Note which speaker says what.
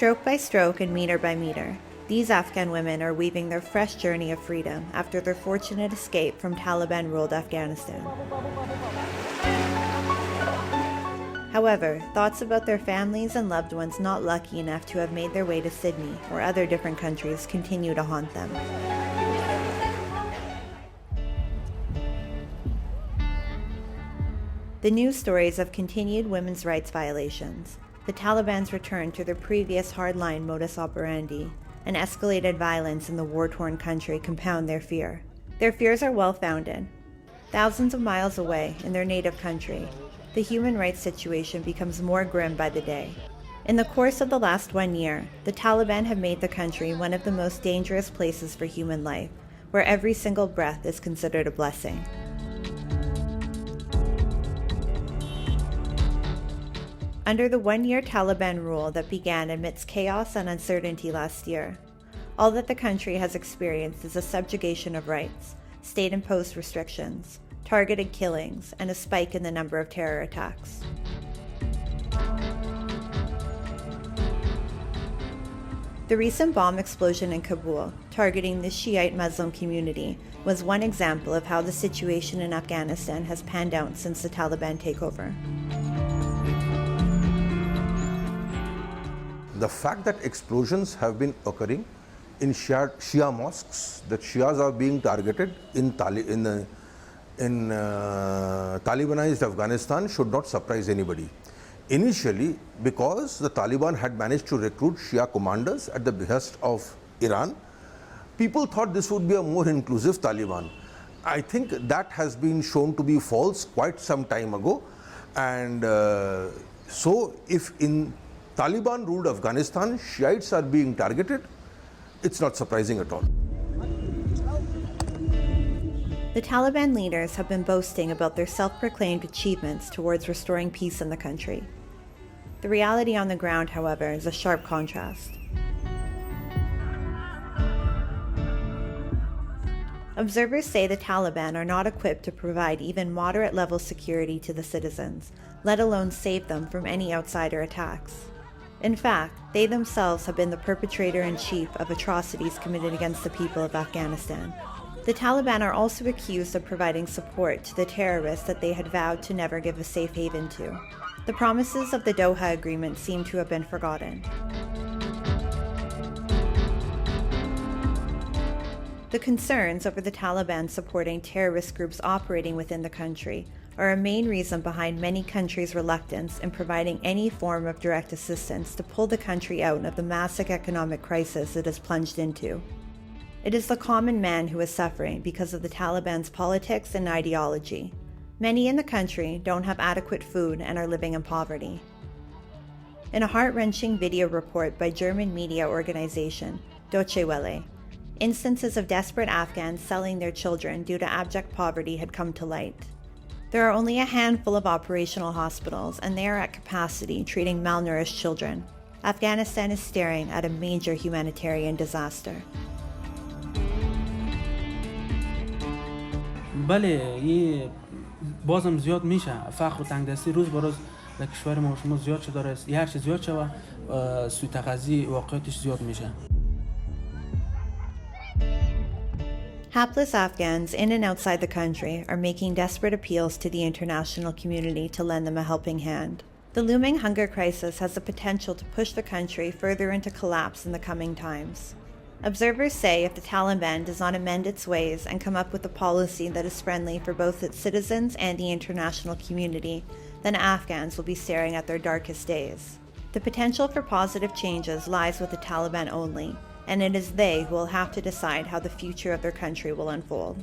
Speaker 1: Stroke by stroke and meter by meter, these Afghan women are weaving their fresh journey of freedom after their fortunate escape from Taliban-ruled Afghanistan. However, thoughts about their families and loved ones not lucky enough to have made their way to Sydney or other different countries continue to haunt them. The news stories of continued women's rights violations, the Taliban's return to their previous hardline modus operandi, and escalated violence in the war-torn country compound their fear. Their fears are well-founded. Thousands of miles away, in their native country, the human rights situation becomes more grim by the day. In the course of the last 1 year, the Taliban have made the country one of the most dangerous places for human life, where every single breath is considered a blessing. Under the 1-year Taliban rule that began amidst chaos and uncertainty last year, all that the country has experienced is a subjugation of rights, state-imposed restrictions, targeted killings, and a spike in the number of terror attacks. The recent bomb explosion in Kabul, targeting the Shi'ite Muslim community, was one example of how the situation in Afghanistan has panned out since the Taliban takeover.
Speaker 2: The fact that explosions have been occurring in Shia mosques, that Shias are being targeted in Talibanized Afghanistan should not surprise anybody. Initially, because the Taliban had managed to recruit Shia commanders at the behest of Iran, people thought this would be a more inclusive Taliban. I think that has been shown to be false quite some time ago. And so if in Taliban-ruled Afghanistan, Shiites are being targeted, it's not surprising at all.
Speaker 1: The Taliban leaders have been boasting about their self-proclaimed achievements towards restoring peace in the country. The reality on the ground, however, is a sharp contrast. Observers say the Taliban are not equipped to provide even moderate-level security to the citizens, let alone save them from any outsider attacks. In fact, they themselves have been the perpetrator-in-chief of atrocities committed against the people of Afghanistan. The Taliban are also accused of providing support to the terrorists that they had vowed to never give a safe haven to. The promises of the Doha Agreement seem to have been forgotten. The concerns over the Taliban supporting terrorist groups operating within the country are a main reason behind many countries' reluctance in providing any form of direct assistance to pull the country out of the massive economic crisis it has plunged into. It is the common man who is suffering because of the Taliban's politics and ideology. Many in the country don't have adequate food and are living in poverty. In a heart-wrenching video report by German media organization Deutsche Welle, instances of desperate Afghans selling their children due to abject poverty had come to light. There are only a handful of operational hospitals, and they are at capacity treating malnourished children. Afghanistan is staring at a major humanitarian disaster.
Speaker 3: بله یه بازم زیاد میشه فقر و تنگدستی روز به روز در کشور ما شما زیاد شده است هر چیز زیاد شده سوء تغذیه واقعیتش زیاد میشه.
Speaker 1: Hapless Afghans in and outside the country are making desperate appeals to the international community to lend them a helping hand. The looming hunger crisis has the potential to push the country further into collapse in the coming times. Observers say if the Taliban does not amend its ways and come up with a policy that is friendly for both its citizens and the international community, then Afghans will be staring at their darkest days. The potential for positive changes lies with the Taliban only, and it is they who will have to decide how the future of their country will unfold.